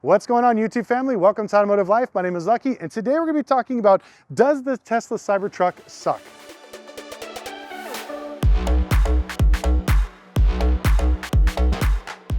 What's going on, YouTube family? Welcome to Automotive Life. My name is Lucky, and today we're going to be talking about, does the Tesla Cybertruck suck?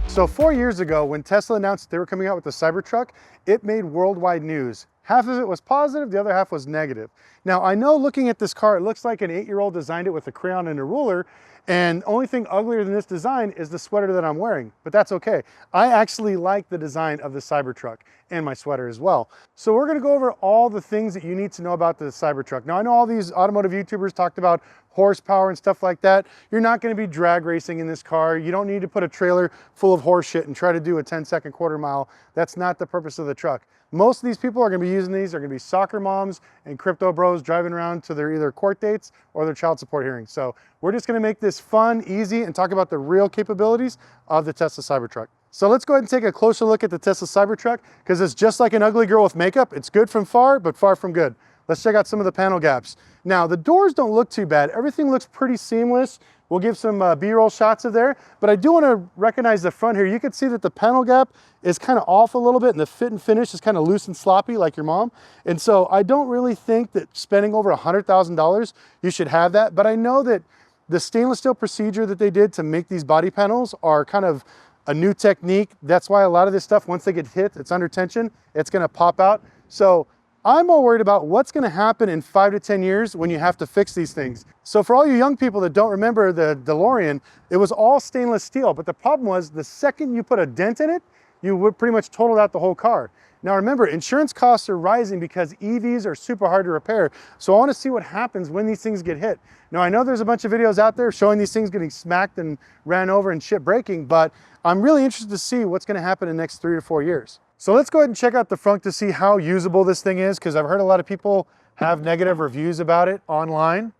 So 4 years ago, when Tesla announced they were coming out with the Cybertruck, it made worldwide news. Half of it was positive, the other half was negative. Now, I know looking at this car, it looks like an 8-year-old designed it with a crayon and a ruler, and the only thing uglier than this design is the sweater that I'm wearing, but that's okay. I actually like the design of the Cybertruck and my sweater as well. So we're gonna go over all the things that you need to know about the Cybertruck. Now, I know all these automotive YouTubers talked about horsepower and stuff like that. You're not gonna be drag racing in this car. You don't need to put a trailer full of horse shit and try to do a 10-second quarter mile. That's not the purpose of the truck. Most of these people are gonna be using these, are gonna be soccer moms and crypto bros driving around to their either court dates or their child support hearings. So we're just gonna make this fun, easy, and talk about the real capabilities of the Tesla Cybertruck. So let's go ahead and take a closer look at the Tesla Cybertruck, because it's just like an ugly girl with makeup. It's good from far, but far from good. Let's check out some of the panel gaps. Now, the doors don't look too bad. Everything looks pretty seamless. We'll give some B-roll shots of there, but I do want to recognize the front here. You can see that the panel gap is kind of off a little bit, and the fit and finish is kind of loose and sloppy like your mom. And so I don't really think that spending over $100,000, you should have that. But I know that the stainless steel procedure that they did to make these body panels are kind of a new technique. That's why a lot of this stuff, once they get hit, it's under tension, it's going to pop out. So I'm more worried about what's going to happen in 5 to 10 years when you have to fix these things. So for all you young people that don't remember the DeLorean, it was all stainless steel, but the problem was the second you put a dent in it, you would pretty much total out the whole car. Now remember, insurance costs are rising because EVs are super hard to repair. So I want to see what happens when these things get hit. Now I know there's a bunch of videos out there showing these things getting smacked and ran over and shit breaking, but I'm really interested to see what's going to happen in the next 3 to 4 years. So let's go ahead and check out the front to see how usable this thing is, because I've heard a lot of people have negative reviews about it online.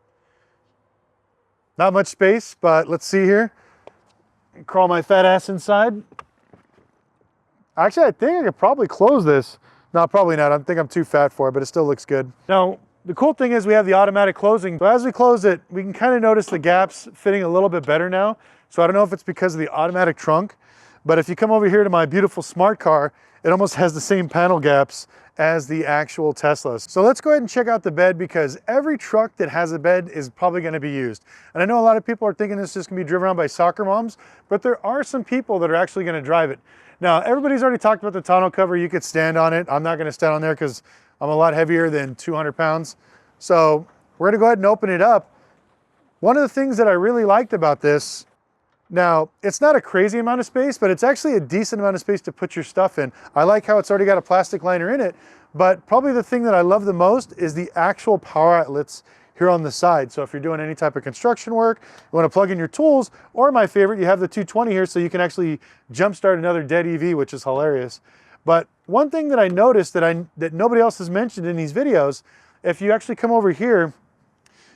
Not much space, but let's see here. Crawl my fat ass inside. Actually, I think I could probably close this. No, probably not. I think I'm too fat for it, but it still looks good. Now, the cool thing is we have the automatic closing. So as we close it, we can kind of notice the gaps fitting a little bit better now. So I don't know if it's because of the automatic trunk, but if you come over here to my beautiful smart car, it almost has the same panel gaps as the actual Teslas. So let's go ahead and check out the bed, because every truck that has a bed is probably going to be used. And I know a lot of people are thinking this is just going to be driven around by soccer moms, but there are some people that are actually going to drive it. Now, everybody's already talked about the tonneau cover. You could stand on it. I'm not going to stand on there because I'm a lot heavier than 200 pounds. So we're going to go ahead and open it up. One of the things that I really liked about this, now, it's not a crazy amount of space, but it's actually a decent amount of space to put your stuff in. I like how it's already got a plastic liner in it, but probably the thing that I love the most is the actual power outlets here on the side. So if you're doing any type of construction work, you want to plug in your tools, or my favorite, you have the 220 here so you can actually jumpstart another dead EV, which is hilarious. But one thing that I noticed that nobody else has mentioned in these videos, if you actually come over here,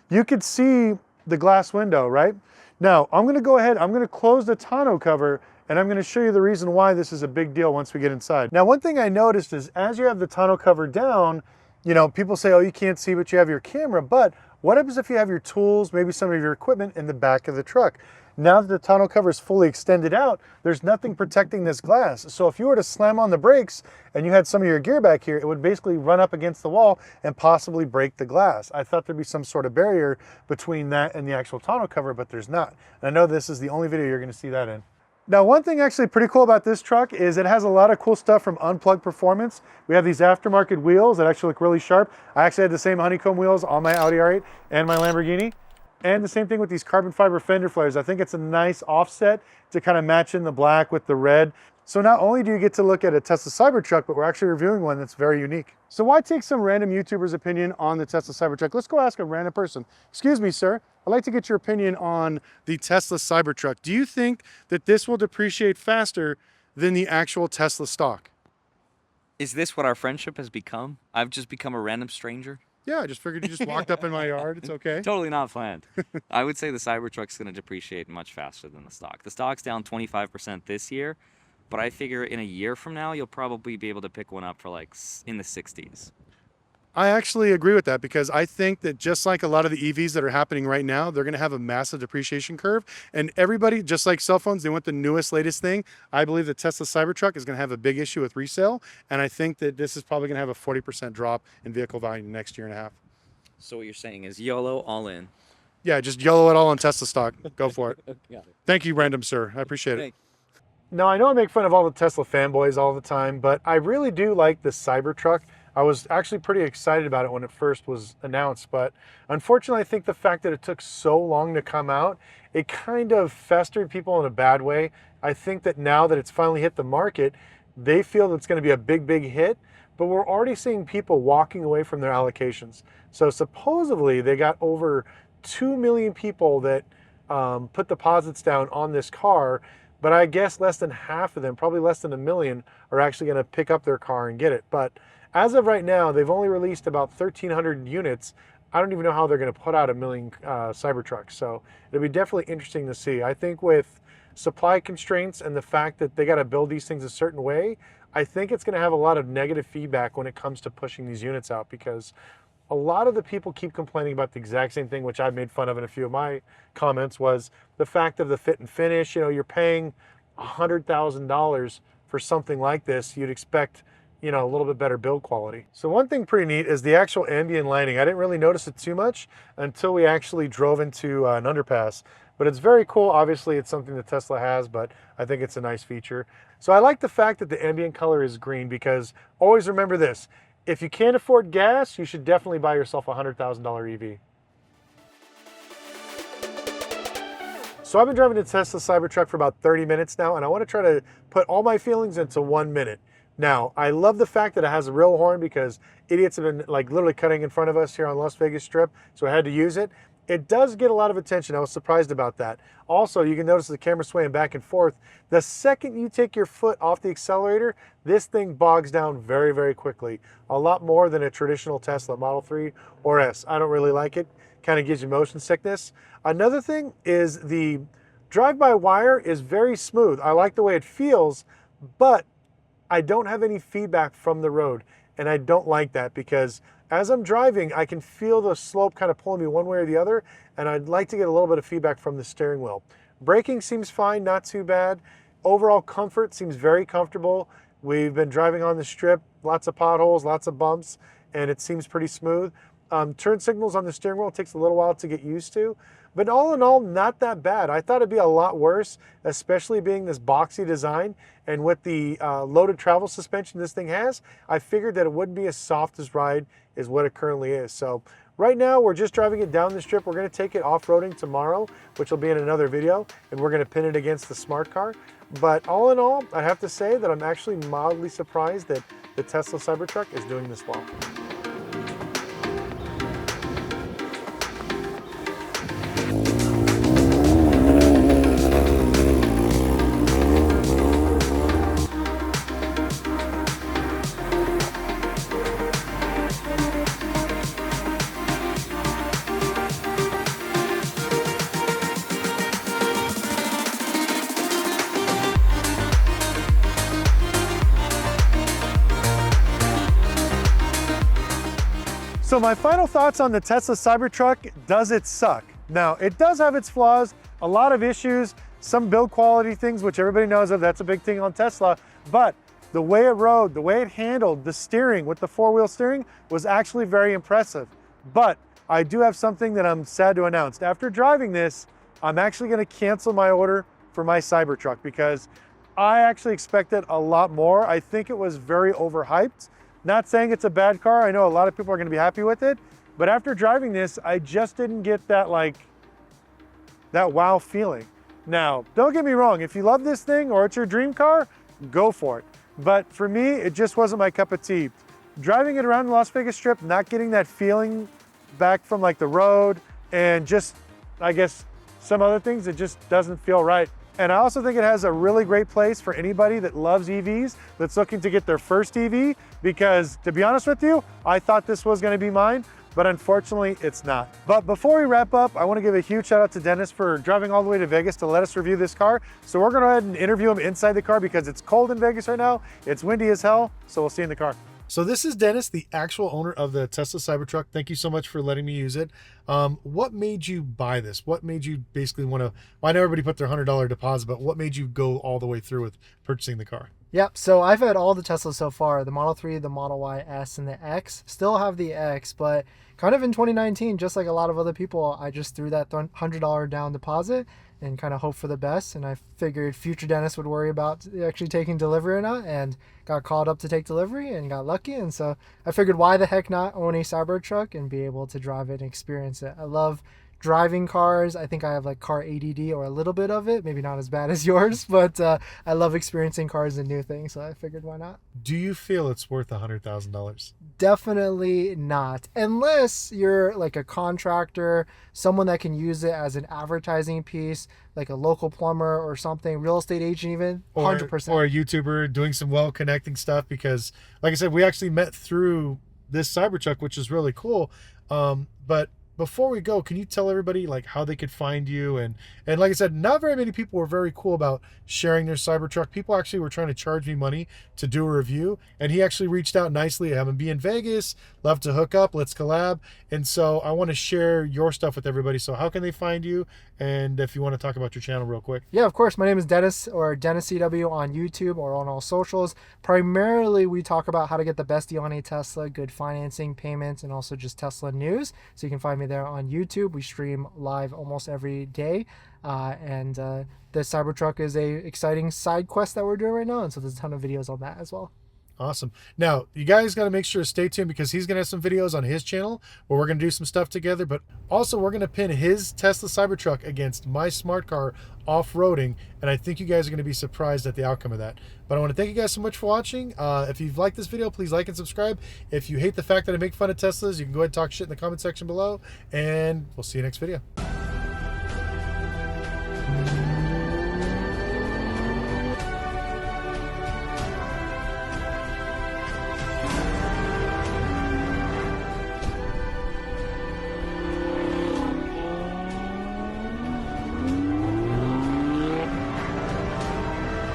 you could see the glass window, right? Now, I'm going to go ahead, I'm going to close the tonneau cover, and I'm going to show you the reason why this is a big deal once we get inside. Now, one thing I noticed is as you have the tonneau cover down, you know, people say, oh, you can't see, but you have your camera. But what happens if you have your tools, maybe some of your equipment in the back of the truck? Now that the tonneau cover is fully extended out, there's nothing protecting this glass. So if you were to slam on the brakes and you had some of your gear back here, it would basically run up against the wall and possibly break the glass. I thought there'd be some sort of barrier between that and the actual tonneau cover, but there's not. And I know this is the only video you're going to see that in. Now, one thing actually pretty cool about this truck is it has a lot of cool stuff from Unplugged Performance. We have these aftermarket wheels that actually look really sharp. I actually had the same honeycomb wheels on my Audi R8 and my Lamborghini. And the same thing with these carbon fiber fender flares. I think it's a nice offset to kind of match in the black with the red. So not only do you get to look at a Tesla Cybertruck, but we're actually reviewing one that's very unique. So why take some random YouTuber's opinion on the Tesla Cybertruck? Let's go ask a random person. Excuse me, sir. I'd like to get your opinion on the Tesla Cybertruck. Do you think that this will depreciate faster than the actual Tesla stock? Is this what our friendship has become? I've just become a random stranger? Yeah, I just figured you just walked up in my yard. It's okay. Totally not planned. I would say the Cybertruck's going to depreciate much faster than the stock. The stock's down 25% this year, but I figure in a year from now, you'll probably be able to pick one up for like in the 60s. I actually agree with that because I think that just like a lot of the EVs that are happening right now, they're going to have a massive depreciation curve. And everybody, just like cell phones, they want the newest, latest thing. I believe that Tesla Cybertruck is going to have a big issue with resale. And I think that this is probably going to have a 40% drop in vehicle value in the next year and a half. So what you're saying is YOLO all in. Yeah, just YOLO it all on Tesla stock. Go for it. Got it. Thank you, random sir. I appreciate it. Thank- Now, I know I make fun of all the Tesla fanboys all the time, but I really do like the Cybertruck. I was actually pretty excited about it when it first was announced, but unfortunately, I think the fact that it took so long to come out, it kind of festered people in a bad way. I think that now that it's finally hit the market, they feel that it's going to be a big, big hit, but we're already seeing people walking away from their allocations. So supposedly they got over 2 million people that put deposits down on this car, but I guess less than half of them, probably less than 1 million, are actually going to pick up their car and get it. But as of right now, they've only released about 1,300 units. I don't even know how they're going to put out 1 million Cybertrucks. So it'll be definitely interesting to see. I think with supply constraints and the fact that they got to build these things a certain way, I think it's going to have a lot of negative feedback when it comes to pushing these units out, because a lot of the people keep complaining about the exact same thing, which I've made fun of in a few of my comments, was the fact of the fit and finish. You know, you're paying $100,000 for something like this. You'd expect, you know, a little bit better build quality. So one thing pretty neat is the actual ambient lighting. I didn't really notice it too much until we actually drove into an underpass, but it's very cool. Obviously it's something that Tesla has, but I think it's a nice feature. So I like the fact that the ambient color is green, because always remember this: if you can't afford gas, you should definitely buy yourself a $100,000 EV. So I've been driving the Tesla Cybertruck for about 30 minutes now, and I want to try to put all my feelings into 1 minute. Now, I love the fact that it has a real horn, because idiots have been like literally cutting in front of us here on Las Vegas Strip, so I had to use it. It does get a lot of attention. I was surprised about that. Also, you can notice the camera swaying back and forth. The second you take your foot off the accelerator, this thing bogs down very, very quickly. A lot more than a traditional Tesla Model 3 or S. I don't really like it. Kind of gives you motion sickness. Another thing is the drive-by-wire is very smooth. I like the way it feels, but I don't have any feedback from the road, and I don't like that, because as I'm driving, I can feel the slope kind of pulling me one way or the other, and I'd like to get a little bit of feedback from the steering wheel. Braking seems fine, not too bad. Overall comfort seems very comfortable. We've been driving on the Strip, lots of potholes, lots of bumps, and it seems pretty smooth. Turn signals on the steering wheel takes a little while to get used to, but all in all, not that bad. I thought it'd be a lot worse, especially being this boxy design, and with the loaded travel suspension this thing has, I figured that it wouldn't be as soft as ride as what it currently is. So right now we're just driving it down the Strip. We're going to take it off-roading tomorrow, which will be in another video, and we're going to pin it against the smart car. But all in all, I have to say that I'm actually mildly surprised that the Tesla Cybertruck is doing this well. So my final thoughts on the Tesla Cybertruck: does it suck? Now, it does have its flaws, a lot of issues, some build quality things, which everybody knows of. That's a big thing on Tesla. But the way it rode, the way it handled the steering with the four-wheel steering was actually very impressive. But I do have something that I'm sad to announce. After driving this, I'm actually going to cancel my order for my Cybertruck, because I actually expected a lot more. I think it was very overhyped. Not saying it's a bad car. I know a lot of people are going to be happy with it, but after driving this, I just didn't get that that wow feeling. Now, don't get me wrong. If you love this thing or it's your dream car, go for it. But for me, it just wasn't my cup of tea. Driving it around the Las Vegas Strip, not getting that feeling back from the road, and just, I guess, some other things, it just doesn't feel right. And I also think it has a really great place for anybody that loves EVs, that's looking to get their first EV, because to be honest with you, I thought this was gonna be mine, but unfortunately it's not. But before we wrap up, I wanna give a huge shout out to Dennis for driving all the way to Vegas to let us review this car. So we're gonna go ahead and interview him inside the car, because it's cold in Vegas right now, it's windy as hell, so we'll see you in the car. So this is Dennis, the actual owner of the Tesla Cybertruck. Thank you so much for letting me use it. What made you buy this? What made you basically want to, well, I know everybody put their $100 deposit, but what made you go all the way through with purchasing the car? Yep, so I've had all the Teslas so far, the Model 3, the Model Y, S, and the X. Still have the X, but kind of in 2019, just like a lot of other people, I just threw that $100 down deposit and kind of hope for the best. And I figured future Dennis would worry about actually taking delivery or not, and got called up to take delivery and got lucky. And so I figured, why the heck not own a Cybertruck and be able to drive it and experience it. I love driving cars. I think I have like car ADD or a little bit of it, maybe not as bad as yours, but I love experiencing cars and new things, so I figured, why not? Do you feel it's worth $100,000? Definitely not, unless you're like a contractor, someone that can use it as an advertising piece, like a local plumber or something, real estate agent even, 100%. Or a YouTuber doing some well-connecting stuff, because like I said, we actually met through this Cybertruck, which is really cool. But before we go, can you tell everybody like how they could find you? And like I said, not very many people were very cool about sharing their Cybertruck. People actually were trying to charge me money to do a review, and he actually reached out nicely. I'm gonna be in Vegas, love to hook up, let's collab. And so I want to share your stuff with everybody. So how can they find you? And if you want to talk about your channel real quick. Yeah, of course. My name is Dennis, or Dennis CW on YouTube or on all socials. Primarily, we talk about how to get the best deal on a Tesla, good financing, payments, and also just Tesla news. So you can find me there on YouTube. We stream live almost every day. The Cybertruck is a exciting side quest that we're doing right now. And so there's a ton of videos on that as well. Awesome. Now, you guys got to make sure to stay tuned, because he's going to have some videos on his channel where we're going to do some stuff together. But also, we're going to pin his Tesla Cybertruck against my smart car off-roading. And I think you guys are going to be surprised at the outcome of that. But I want to thank you guys so much for watching. If you've liked this video, please like and subscribe. If you hate the fact that I make fun of Teslas, you can go ahead and talk shit in the comment section below. And we'll see you next video.